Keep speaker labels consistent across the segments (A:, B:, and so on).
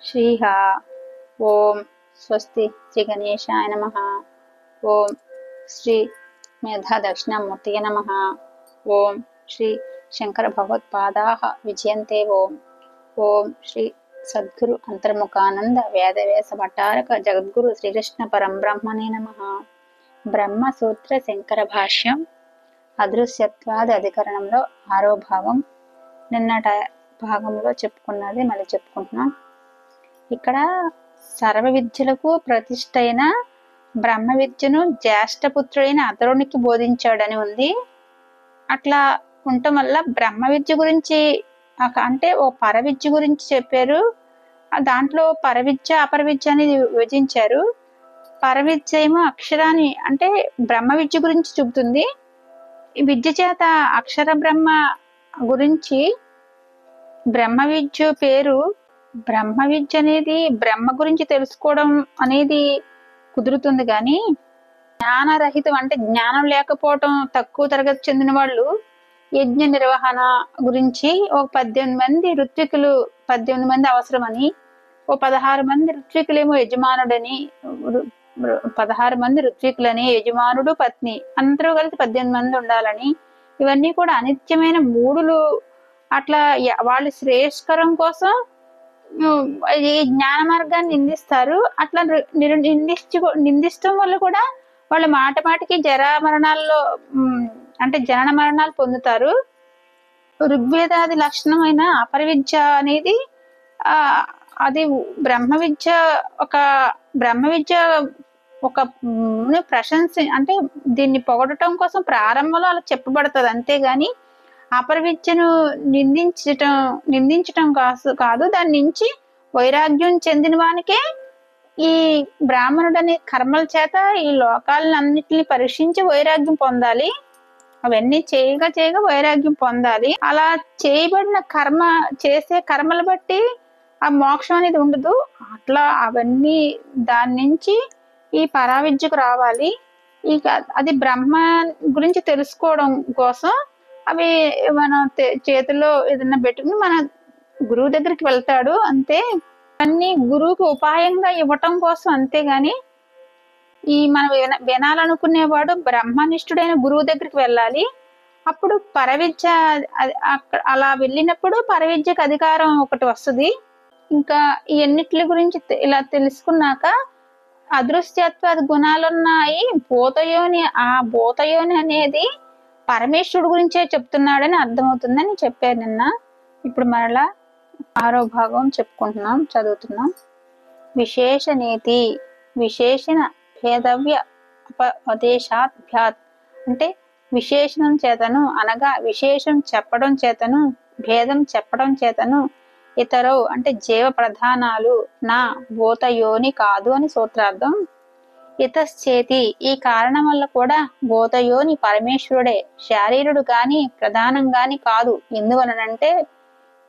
A: శ్రీహ. ఓం స్వస్తి శ్రీ గణేశాయ నమః. ఓం శ్రీ మేధా దక్షిణామూర్తయ నమః. ఓం శ్రీ శంకర భగవత్పాదాః విజయంతే. ఓం ఓం శ్రీ సద్గురు అంతర్ముఖానంద వేదవ్యాస భట్టారక జగద్గురు శ్రీకృష్ణ పరంబ్రహ్మణే నమః. బ్రహ్మసూత్ర శంకర భాష్యం అదృశ్యత్వాది అధికరణంలో 6వ భాగం. నిన్నటి భాగంలో చెప్పుకున్నది మళ్ళీ చెప్పుకుంటున్నాం. ఇక్కడ సర్వ విద్యలకు ప్రతిష్ఠ అయిన బ్రహ్మ విద్యను జ్యేష్ఠపుత్రుడైన అతరునికి బోధించాడని ఉంది. అట్లా ఉండటం వల్ల బ్రహ్మ విద్య గురించి అంటే ఓ పర విద్య గురించి చెప్పారు. దాంట్లో పర విద్య అపర విద్య అనేది విభజించారు. పర విద్య ఏమో అక్షరాన్ని అంటే బ్రహ్మ విద్య గురించి చెబుతుంది. ఈ విద్య చేత అక్షర బ్రహ్మ గురించి బ్రహ్మ విద్య పేరు. బ్రహ్మ విద్య అనేది బ్రహ్మ గురించి తెలుసుకోవడం అనేది కుదురుతుంది, కానీ జ్ఞానరహితం అంటే జ్ఞానం లేకపోవటం, తక్కువ తరగతి చెందిన వాళ్ళు యజ్ఞ నిర్వహణ గురించి ఒక 18 మంది ఋత్వికులు 18 మంది అవసరమని, ఓ 16 మంది ఋత్వికులేమో యజమానుడని, 16 మంది ఋత్వికులని, యజమానుడు పత్ని అందరూ కలిసి 18 మంది ఉండాలని, ఇవన్నీ కూడా అనిత్యమైన మూడులు. అట్లా వాళ్ళు శ్రేయస్కరం కోసం ఈ జ్ఞాన మార్గాన్ని నిందిస్తారు. అట్లా నిందించడం వల్ల కూడా వాళ్ళు మాటికి జరా మరణాల్లో అంటే జనన మరణాలు పొందుతారు. ఋగ్వేదాది లక్షణమైన అపర విద్య అనేది అది బ్రహ్మ విద్య ఒక ప్రశంస అంటే దీన్ని పొగడటం కోసం ప్రారంభంలో అలా చెప్పబడుతుంది. అంతేగాని అపర విద్యను నిందించటం కాదు. దాని నుంచి వైరాగ్యం చెందిన వానికే ఈ బ్రాహ్మణుడనే కర్మల చేత ఈ లోకాలన్నింటినీ పరీక్షించి వైరాగ్యం పొందాలి. అవన్నీ చేయగా వైరాగ్యం పొందాలి. అలా చేయబడిన చేసే కర్మలు బట్టి ఆ మోక్షం అనేది ఉండదు. అట్లా అవన్నీ దాని నుంచి ఈ పరావిద్యకు రావాలి. ఇక అది బ్రహ్మ గురించి తెలుసుకోవడం కోసం అవి మన చేతిలో ఏదైనా పెట్టుకుని మన గురువు దగ్గరికి వెళ్తాడు అంతే. అన్ని గురువుకి ఉపాయంగా ఇవ్వటం కోసం, అంతేగాని ఈ మనం వినాలనుకునేవాడు బ్రహ్మనిష్ఠుడైన గురువు దగ్గరికి వెళ్ళాలి. అప్పుడు పరవిద్య అలా వెళ్ళినప్పుడు పరవిద్యకు అధికారం ఒకటి వస్తుంది. ఇంకా ఈ ఎన్నిటి గురించి ఇలా తెలుసుకున్నాక అదృశ్యత్వ గుణాలున్నాయి. ఆ భూతయోని అనేది పరమేశ్వరుడు గురించే చెప్తున్నాడని అర్థమవుతుందని చెప్పారు నిన్న. ఇప్పుడు మరలా 6వ భాగం చెప్పుకుంటున్నాం, చదువుతున్నాం. విశేష నీతి విశేషణ భేదవ్య ఉపదేశాభ్యాత్ అంటే విశేషణం చేతను అనగా విశేషం చెప్పడం చేతను, భేదం చెప్పడం చేతను ఇతరు అంటే జీవ ప్రధానాలు నా భూతయోని కాదు అని సూత్రార్థం. ఇతశ్చేతి ఈ కారణం వల్ల కూడా భూతయోని పరమేశ్వరుడే, శారీరుడు గాని ప్రధానం గాని కాదు. ఎందువలనంటే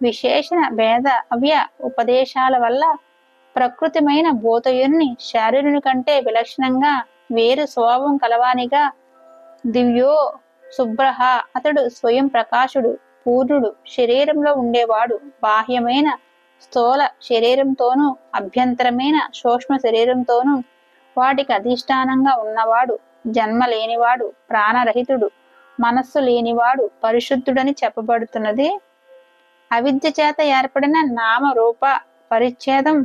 A: విశేషణ భేద అవ్య ఉపదేశాల వల్ల ప్రకృతిమైన భూతయోని శారీరుని కంటే విలక్షణంగా వేరు స్వభావం కలవానిగా దివ్యో శుభ్రహ అతడు స్వయం ప్రకాశుడు, పూర్ణుడు, శరీరంలో ఉండేవాడు, బాహ్యమైన స్థూల శరీరంతోనూ అభ్యంతరమైన సూక్ష్మ శరీరంతోనూ వాటికి అధిష్టానంగా ఉన్నవాడు, జన్మ లేనివాడు, ప్రాణరహితుడు, మనస్సు లేనివాడు, పరిశుద్ధుడని చెప్పబడుతున్నది. అవిద్య చేత ఏర్పడిన నామ రూప పరిచ్ఛేదం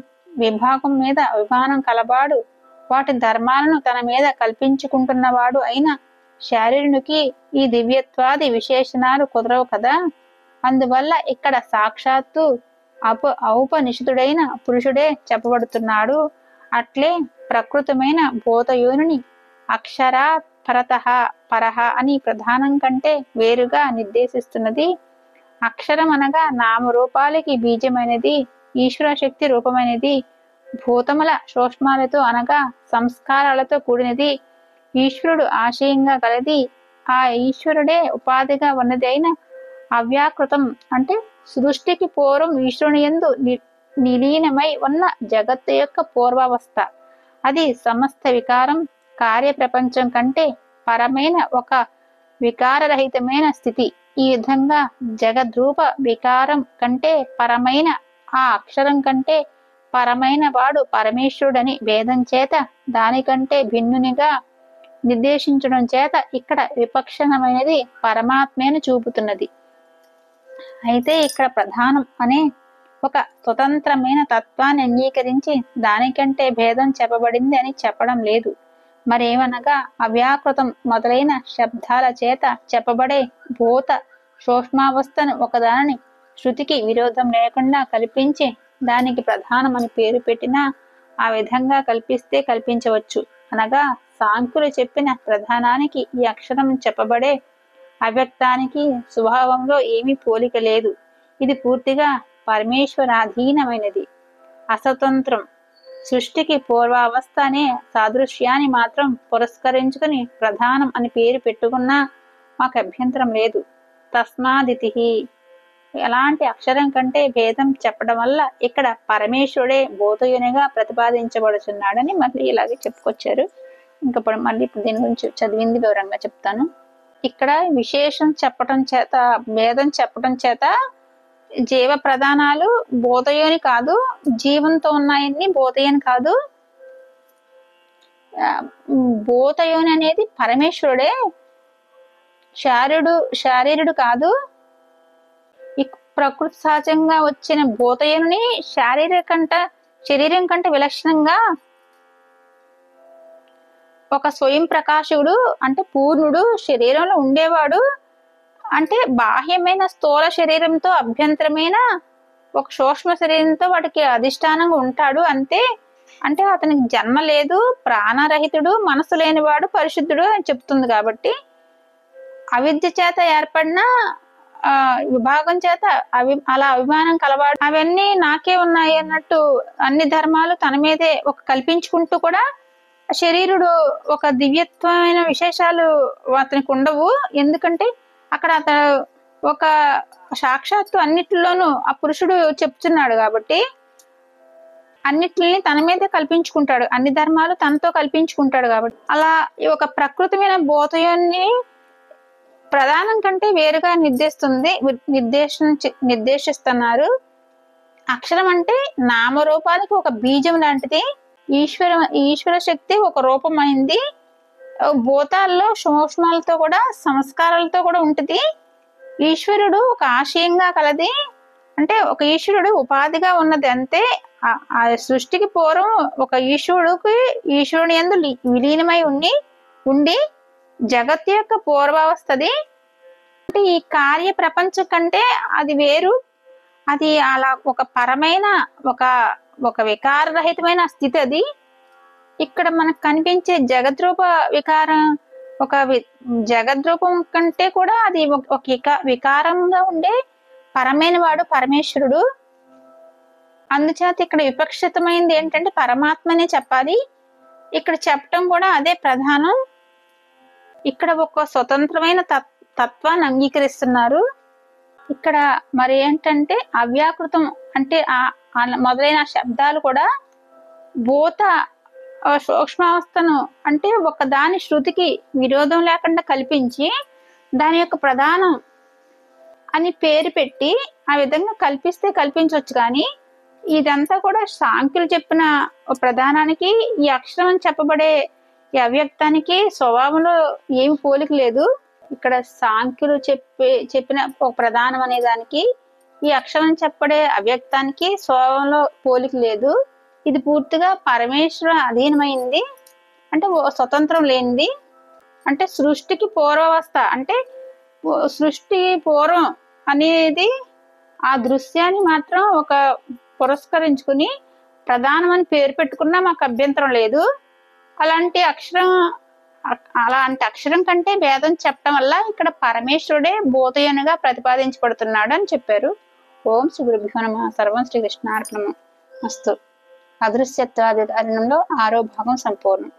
A: విభాగం మీద అభిమానం కలవాడు, వాటి ధర్మాలను తన మీద కల్పించుకుంటున్నవాడు అయిన శారీరునికి ఈ దివ్యత్వాది విశేషణాలు కుదరవు కదా. అందువల్ల ఇక్కడ సాక్షాత్తు ఔపనిషితుడైన పురుషుడే చెప్పబడుతున్నాడు. అట్లే ప్రకృతమైన భూతయోనిని అక్షరా పరహ అని ప్రధానం కంటే వేరుగా నిర్దేశిస్తున్నది. అక్షరం అనగా నామరూపాలకి బీజమైనది, ఈశ్వర శక్తి రూపమైనది, భూతముల సూక్ష్మాలతో అనగా సంస్కారాలతో కూడినది, ఈశ్వరుడు ఆశయంగా గలది, ఆ ఈశ్వరుడే ఉపాధిగా ఉన్నది అయిన అవ్యాకృతం అంటే సృష్టికి పూర్వం ఈశ్వరుని యందు నిలీనమై ఉన్న జగత్తు యొక్క పూర్వావస్థ. అది సమస్త వికారం కార్యప్రపంచం కంటే పరమైన ఒక వికారరహితమైన స్థితి. ఈ విధంగా జగద్రూప వికారం కంటే పరమైన ఆ అక్షరం కంటే పరమైన వాడు పరమేశ్వరుడని భేదం చేత దానికంటే భిన్నునిగా నిర్దేశించడం చేత ఇక్కడ విపక్షణమైనది పరమాత్మను చూపుతున్నది. అయితే ఇక్కడ ప్రధానం అనే ఒక స్వతంత్రమైన తత్వాన్ని అంగీకరించి దానికంటే భేదం చెప్పబడింది అని చెప్పడం లేదు. మరేమనగా అవ్యాకృతం మొదలైన శబ్దాల చేత చెప్పబడే భూత సూక్ష్మావస్థను ఒకదానిని శృతికి విరోధం లేకుండా కల్పించి దానికి ప్రధానం అని పేరు పెట్టినా ఆ విధంగా కల్పిస్తే కల్పించవచ్చు. అనగా సాంఖ్యులు చెప్పిన ప్రధానానికి ఈ అక్షరం చెప్పబడే అవ్యక్తానికి స్వభావంలో ఏమీ పోలిక లేదు. ఇది పూర్తిగా పరమేశ్వరాధీనమైనది, అస్వతంత్రం. సృష్టికి పూర్వావస్థ అనే సాదృశ్యాన్ని మాత్రం పురస్కరించుకుని ప్రధానం అని పేరు పెట్టుకున్నా మాకు అభ్యంతరం లేదు. తస్మాదితి ఎలాంటి అక్షరం కంటే భేదం చెప్పడం వల్ల ఇక్కడ పరమేశ్వరుడే బోధయునిగా ప్రతిపాదించబడుతున్నాడని మళ్ళీ ఇలాగే చెప్పుకొచ్చారు. ఇప్పుడు మళ్ళీ దీని గురించి చదివింది వివరంగా చెప్తాను. ఇక్కడ విశేషం చెప్పటం చేత, భేదం చెప్పటం చేత జీవ ప్రధానాలు బోధయోని కాదు, జీవంతో ఉన్నాయన్ని బోధయోని కాదు. బోధయోని అనేది పరమేశ్వరుడే, శారీరుడు కాదు. ప్రకృతి సహజంగా వచ్చిన భూతయోని శరీరం కంటే విలక్షణంగా ఒక స్వయం ప్రకాశుడు అంటే పూర్ణుడు శరీరంలో ఉండేవాడు. అంటే బాహ్యమైన స్థూల శరీరంతో అభ్యంతరమైన ఒక సూక్ష్మ శరీరంతో వాటికి అధిష్టానంగా ఉంటాడు అంతే. అంటే అతనికి జన్మ లేదు, ప్రాణరహితుడు, మనసు లేనివాడు, పరిశుద్ధుడు అని చెప్తుంది. కాబట్టి అవిద్య చేత ఏర్పడిన విభాగం చేత అలా అభిమానం కలవాడు, అవన్నీ నాకే ఉన్నాయి అన్నట్టు అన్ని ధర్మాలు తన మీదే ఒక కల్పించుకుంటూ కూడా శరీరుడు ఒక దివ్యత్వమైన విశేషాలు అతనికి ఉండవు. ఎందుకంటే అక్కడ అతను ఒక సాక్షాత్తు అన్నిటిలోనూ ఆ పురుషుడు చెప్తున్నాడు కాబట్టి అన్నిటిని తన మీదే కల్పించుకుంటాడు, అన్ని ధర్మాలు తనతో కల్పించుకుంటాడు. కాబట్టి అలా ఒక ప్రకృతిమైన బోధయాన్ని ప్రధానం కంటే వేరుగా నిర్దేశిస్తున్నారు. అక్షరం అంటే నామరూపానికి ఒక బీజం లాంటిది. ఈశ్వర శక్తి ఒక రూపమైంది. భూతాల్లో సూక్ష్మాలతో కూడా సంస్కారాలతో కూడా ఉంటుంది. ఈశ్వరుడు ఒక ఆశయంగా కలది, అంటే ఒక ఈశ్వరుడు ఉపాధిగా ఉన్నది అంతే. ఆ సృష్టికి పూర్వం ఒక ఈశ్వరుని యందు విలీనమై ఉండి జగత్తు యొక్క పూర్వావస్థది. అంటే ఈ కార్య ప్రపంచం కంటే అది వేరు. అది అలా ఒక పరమైన ఒక వికారరహితమైన స్థితి అది. ఇక్కడ మనకు కనిపించే జగద్రూప వికారం ఒక జగద్రూపం కంటే కూడా అది ఒక వికారంగా ఉండే పరమైన వాడు పరమేశ్వరుడు. అందుచేత ఇక్కడ విపక్షితమైంది ఏంటంటే పరమాత్మనే చెప్పాలి. ఇక్కడ చెప్పటం కూడా అదే ప్రధానం. ఇక్కడ ఒక స్వతంత్రమైన తత్వాన్ని అంగీకరిస్తున్నారు. ఇక్కడ మరి ఏంటంటే అవ్యాకృతం అంటే మొదలైన శబ్దాలు కూడా భూత సూక్ష్మావస్థను అంటే ఒక దాని శృతికి విరోధం లేకుండా కల్పించి దాని యొక్క ప్రధానం అని పేరు పెట్టి ఆ విధంగా కల్పిస్తే కల్పించవచ్చు. కానీ ఇదంతా కూడా సాంఖ్యులు చెప్పిన ప్రధానానికి ఈ అక్షరం అని చెప్పబడే ఈ అవ్యక్తానికి స్వభావంలో ఏమి పోలిక లేదు. ఇక్కడ సాంఖ్యులు చెప్పిన ఒక ప్రధానం అనే దానికి ఈ అక్షరం చెప్పడే అవ్యక్తానికి స్వభావంలో పోలిక లేదు. ఇది పూర్తిగా పరమేశ్వర అధీనమైంది, అంటే స్వతంత్రం లేనిది. అంటే సృష్టికి పూర్వావస్థ అంటే సృష్టి పూర్వం అనేది ఆ దృశ్యాన్ని మాత్రం ఒక పురస్కరించుకుని ప్రధానం అని పేరు పెట్టుకున్నా మాకు అభ్యంతరం లేదు. అలాంటి అక్షరం కంటే భేదం చెప్పడం వల్ల ఇక్కడ పరమేశ్వరుడే బోధయనుగా ప్రతిపాదించబడుతున్నాడు అని చెప్పారు. ఓం శ్రీ గురుభ్యో నమః. సర్వం శ్రీకృష్ణార్పణమస్తు. అదృశ్యత్వాధికారణంలో 6వ భాగం సంపూర్ణం.